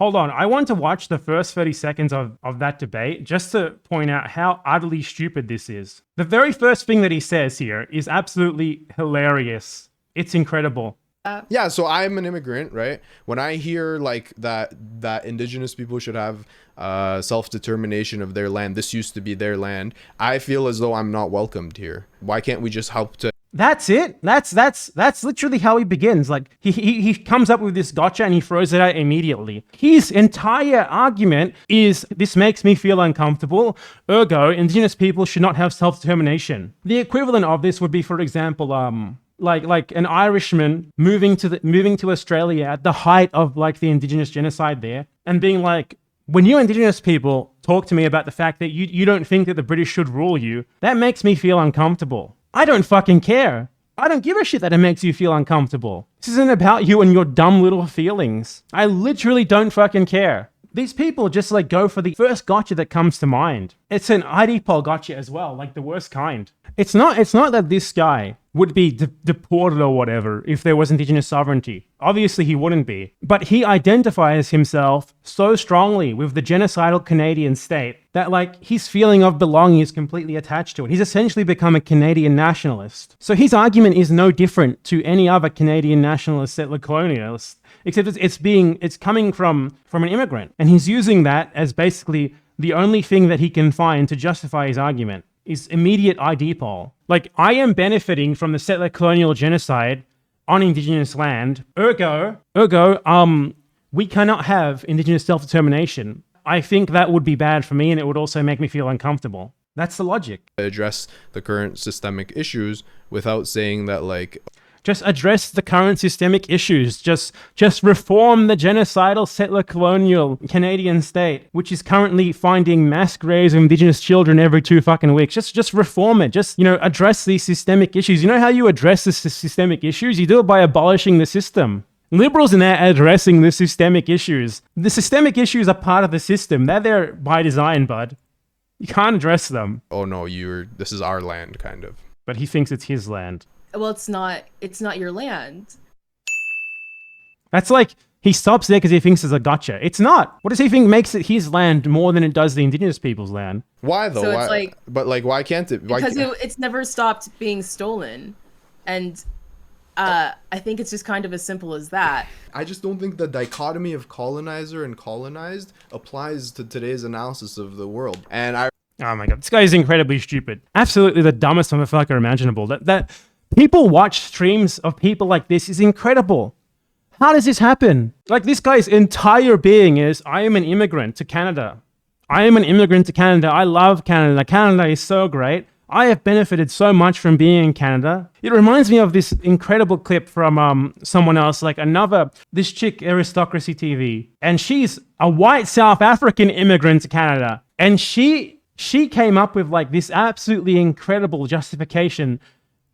Hold on. I want to watch the first 30 seconds of that debate just to point out how utterly stupid this is. The very first thing that he says here is absolutely hilarious. It's incredible. Yeah, so I'm an immigrant, right? When I hear like that indigenous people should have self-determination of their land, this used to be their land, I feel as though I'm not welcomed here. Why can't we just help to... That's it. That's literally how he begins. Like he comes up with this gotcha and he throws it out immediately. His entire argument is this makes me feel uncomfortable. Ergo, indigenous people should not have self-determination. The equivalent of this would be, for example, like an Irishman moving to Australia at the height of like the indigenous genocide there and being like, when you indigenous people talk to me about the fact that you don't think that the British should rule you, that makes me feel uncomfortable. I don't fucking care. I don't give a shit that it makes you feel uncomfortable. This isn't about you and your dumb little feelings. I literally don't fucking care. These people just like go for the first gotcha that comes to mind. It's an IDPOL gotcha as well, like the worst kind. It's not that this guy would be deported or whatever if there was indigenous sovereignty. Obviously he wouldn't be. But he identifies himself so strongly with the genocidal Canadian state that like his feeling of belonging is completely attached to it. He's essentially become a Canadian nationalist. So his argument is no different to any other Canadian nationalist settler colonialist, except it's coming from an immigrant. And he's using that as basically the only thing that he can find to justify his argument. Is immediate IDPOL. Like, I am benefiting from the settler colonial genocide on indigenous land. Ergo, we cannot have indigenous self-determination. I think that would be bad for me and it would also make me feel uncomfortable. That's the logic. Address the current systemic issues without saying that like... Just address the current systemic issues. Just reform the genocidal settler colonial Canadian state, which is currently finding mass graves of indigenous children every 2 fucking weeks. Just reform it. Just, address these systemic issues. You know how you address the systemic issues? You do it by abolishing the system. Liberals are now addressing the systemic issues. The systemic issues are part of the system. They're there by design, bud. You can't address them. Oh no, this is our land, kind of. But he thinks it's his land. Well, it's not your land. That's like, he stops there because he thinks it's a gotcha. It's not. What does he think makes it his land more than it does the indigenous people's land? Why though? So it's why can't it? Because it's never stopped being stolen. And I think it's just kind of as simple as that. I just don't think the dichotomy of colonizer and colonized applies to today's analysis of the world. And oh my god, this guy is incredibly stupid. Absolutely the dumbest motherfucker imaginable. That people watch streams of people like this is incredible. How does this happen? Like, this guy's entire being is, I am an immigrant to Canada. I am an immigrant to Canada. I love Canada. Canada is so great. I have benefited so much from being in Canada. It reminds me of this incredible clip from someone else, like this chick, EristocracyTV. And she's a white South African immigrant to Canada. And she came up with like this absolutely incredible justification.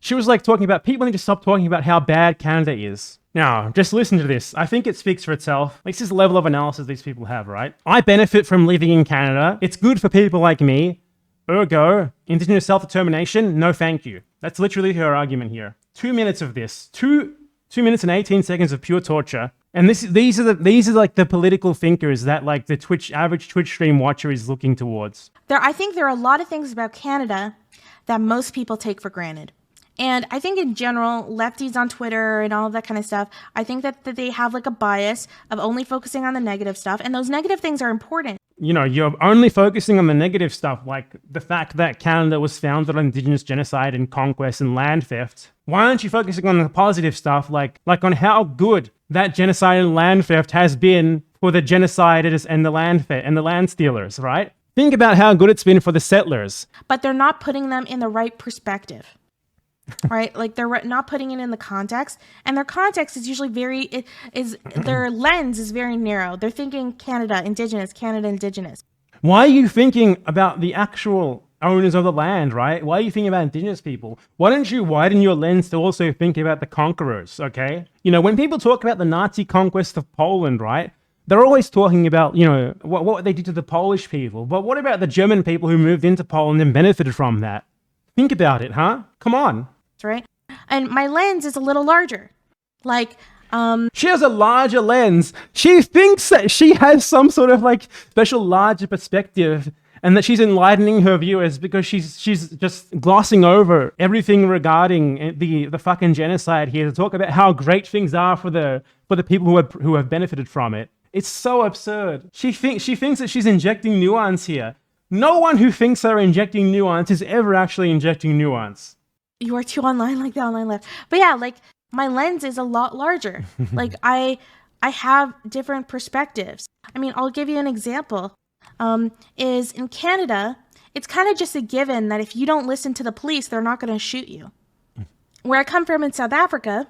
She was like talking about, people need to stop talking about how bad Canada is. Now, just listen to this. I think it speaks for itself. Like, this is the level of analysis these people have, right? I benefit from living in Canada. It's good for people like me. Ergo, indigenous self-determination, no thank you. That's literally her argument here. 2 minutes of this. 2 minutes and 18 seconds of pure torture. And these are like the political thinkers that like the average Twitch stream watcher is looking towards. I think there are a lot of things about Canada that most people take for granted. And I think in general, lefties on Twitter and all of that kind of stuff, I think that they have like a bias of only focusing on the negative stuff. And those negative things are important. You're only focusing on the negative stuff, like the fact that Canada was founded on indigenous genocide and conquest and land theft. Why aren't you focusing on the positive stuff, like on how good that genocide and land theft has been for the genociders and the land stealers, right? Think about how good it's been for the settlers. But they're not putting them in the right perspective. Right? Like, they're not putting it in the context, and their context is usually their lens is very narrow. They're thinking Canada Indigenous. Why are you thinking about the actual owners of the land, right? Why are you thinking about indigenous people? Why don't you widen your lens to also think about the conquerors, okay? When people talk about the Nazi conquest of Poland, right? They're always talking about, what they did to the Polish people. But what about the German people who moved into Poland and benefited from that? Think about it, huh? Come on. Right? And my lens is a little larger. Like, She has a larger lens. She thinks that she has some sort of like special larger perspective and that she's enlightening her viewers because she's just glossing over everything regarding the fucking genocide here to talk about how great things are for the people who have benefited from it. It's so absurd. She thinks that she's injecting nuance here. No one who thinks they're injecting nuance is ever actually injecting nuance. You are too online like the online left. But yeah, like my lens is a lot larger. Like I have different perspectives. I mean, I'll give you an example. Is in Canada, it's kind of just a given that if you don't listen to the police, they're not going to shoot you. Where I come from in South Africa,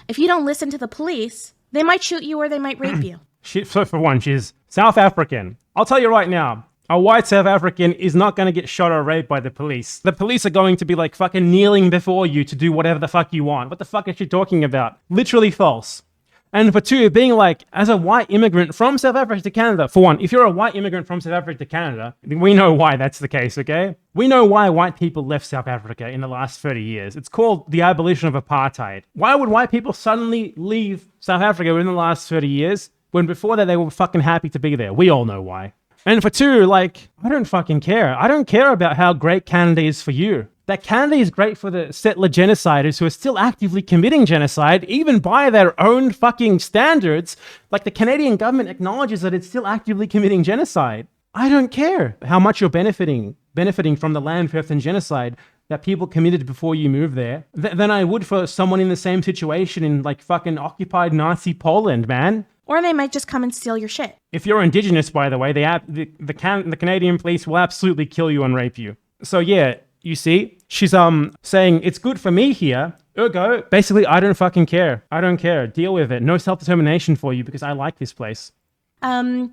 if you don't listen to the police, they might shoot you or they might rape you. So for one, she's South African. I'll tell you right now, a white South African is not going to get shot or raped by the police. The police are going to be like fucking kneeling before you to do whatever the fuck you want. What the fuck is she talking about? Literally false. And for two, being like, as a white immigrant from South Africa to Canada, for one, if you're a white immigrant from South Africa to Canada, we know why that's the case, okay? We know why white people left South Africa in the last 30 years. It's called the abolition of apartheid. Why would white people suddenly leave South Africa within the last 30 years when before that they were fucking happy to be there? We all know why. And for two, like, I don't fucking care. I don't care about how great Canada is for you. That Canada is great for the settler genociders who are still actively committing genocide, even by their own fucking standards. Like the Canadian government acknowledges that it's still actively committing genocide. I don't care how much you're benefiting from the land theft and genocide that people committed before you moved there than I would for someone in the same situation in like fucking occupied Nazi Poland, man. Or they might just come and steal your shit. If you're Indigenous, by the way, the Canadian police will absolutely kill you and rape you. So yeah, you see, she's saying it's good for me here. Ergo, basically, I don't fucking care. I don't care. Deal with it. No self-determination for you because I like this place. In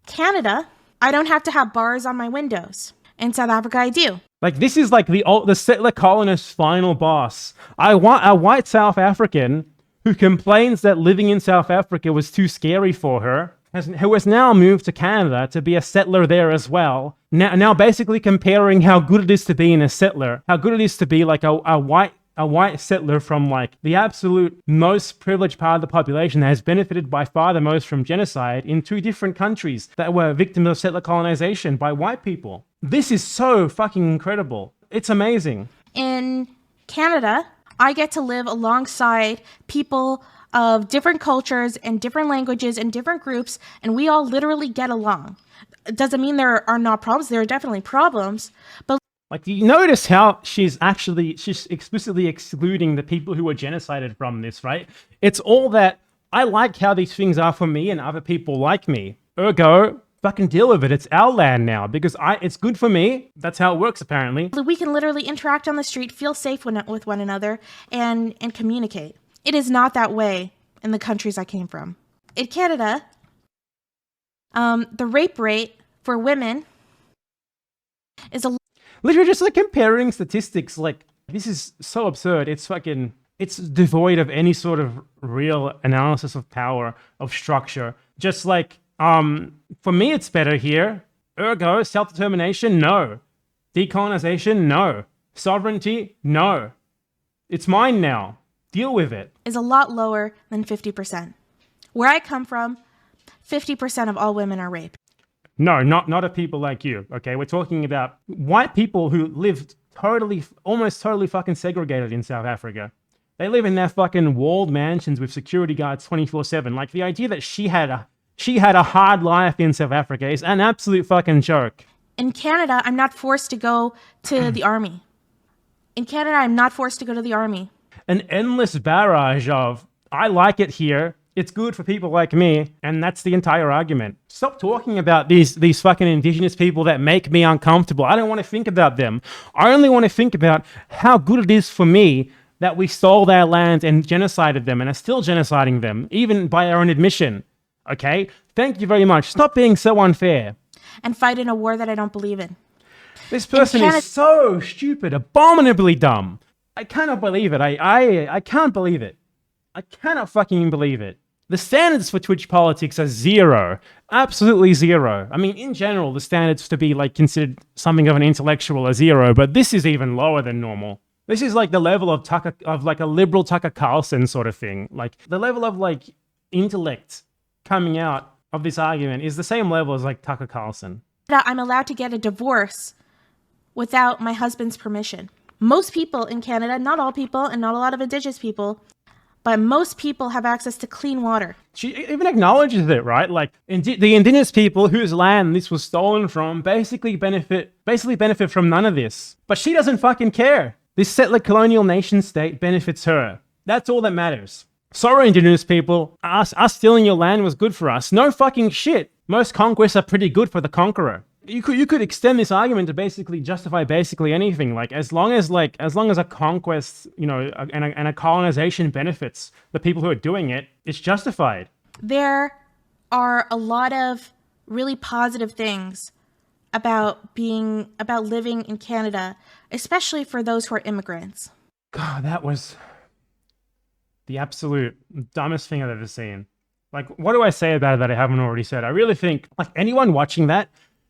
Canada, I don't have to have bars on my windows. In South Africa, I do. Like this is like the settler colonist's final boss. I want a white South African who complains that living in South Africa was too scary for her, who has now moved to Canada to be a settler there as well. Now basically comparing how good it is to be in a settler, how good it is to be like a white settler from like the absolute most privileged part of the population that has benefited by far the most from genocide in two different countries that were victims of settler colonization by white people. This is so fucking incredible. It's amazing. In Canada, I get to live alongside people of different cultures and different languages and different groups, and we all literally get along. It doesn't mean there are not problems. There are definitely problems, but like, you notice how she's explicitly excluding the people who were genocided from this, right? It's all that I like how these things are for me and other people like me. Ergo, fucking deal with it. It's our land now because it's good for me. That's how it works, apparently. we can literally interact on the street, feel safe with one another, and communicate. It is not that way in the countries I came from. In Canada, the rape rate for women is literally just like comparing statistics. Like, this is so absurd. It's devoid of any sort of real analysis of power, of structure. Just like, for me, it's better here. Ergo, self-determination, no. Decolonization, no. Sovereignty, no. It's mine now. Deal with it. Is a lot lower than 50%. Where I come from, 50% of all women are raped. No, not of people like you, okay? We're talking about white people who lived almost totally fucking segregated in South Africa. They live in their fucking walled mansions with security guards 24/7. Like, the idea that she had a hard life in South Africa is an absolute fucking joke. In Canada, I'm not forced to go to the army. In Canada, I'm not forced to go to the army. An endless barrage of, I like it here, it's good for people like me, and that's the entire argument. Stop talking about these fucking Indigenous people that make me uncomfortable. I don't want to think about them. I only want to think about how good it is for me that we stole their land and genocided them and are still genociding them, even by our own admission. Okay? Thank you very much. Stop being so unfair. And fight in a war that I don't believe in. This person is so stupid, abominably dumb. I cannot believe it. I can't believe it. I cannot fucking believe it. The standards for Twitch politics are zero. Absolutely zero. I mean, in general, the standards to be like considered something of an intellectual are zero, but this is even lower than normal. This is like the level of like a liberal Tucker Carlson sort of thing. Like the level of like intellect coming out of this argument is the same level as like Tucker Carlson. I'm allowed to get a divorce without my husband's permission. Most people in Canada, not all people and not a lot of Indigenous people, but most people have access to clean water. She even acknowledges it, right? Like the Indigenous people whose land this was stolen from basically benefit from none of this. But she doesn't fucking care. This settler colonial nation state benefits her. That's all that matters. Sorry, Indigenous people, us stealing your land was good for us. No fucking shit. Most conquests are pretty good for the conqueror. You could extend this argument to basically justify basically anything. Like as long as a conquest, you know, and a colonization benefits the people who are doing it, it's justified. There are a lot of really positive things about living in Canada, especially for those who are immigrants. God, that was the absolute dumbest thing I've ever seen. Like, what do I say about it that I haven't already said? I really think, like, anyone watching that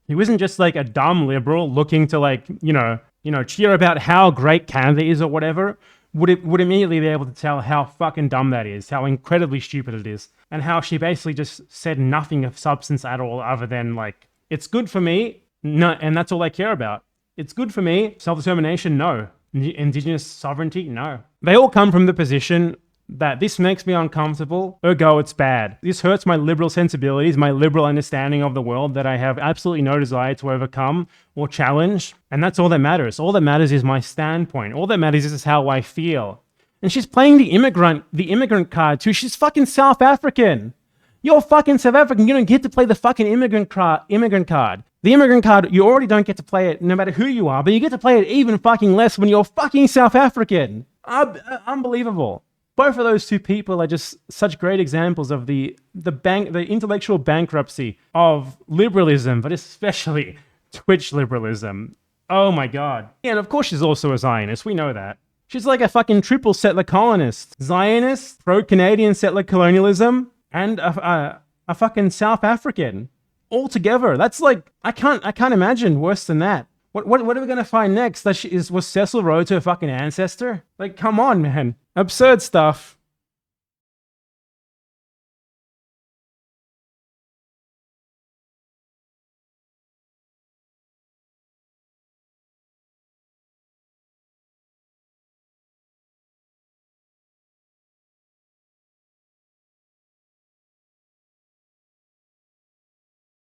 who isn't just like a dumb liberal looking to like, you know, cheer about how great Canada is or whatever, would immediately be able to tell how fucking dumb that is, how incredibly stupid it is, and how she basically just said nothing of substance at all other than like, it's good for me, no, and that's all I care about. It's good for me, self-determination, no. Indigenous sovereignty, no. They all come from the position that this makes me uncomfortable, ergo it's bad. This hurts my liberal sensibilities, my liberal understanding of the world that I have absolutely no desire to overcome or challenge. And that's all that matters. All that matters is my standpoint. All that matters is how I feel. And she's playing the immigrant card too. She's fucking South African. You're fucking South African. You don't get to play the fucking immigrant card. The immigrant card, you already don't get to play it no matter who you are, but you get to play it even fucking less when you're fucking South African. Unbelievable. Both of those two people are just such great examples of the intellectual bankruptcy of liberalism, but especially Twitch liberalism. Oh my God. And of course she's also a Zionist, we know that. She's like a fucking triple settler colonist. Zionist, pro-Canadian settler colonialism, and a fucking South African. All together. That's like, I can't imagine worse than that. What are we gonna find next? Was Cecil Rhodes her fucking ancestor? Like, come on, man. Absurd stuff.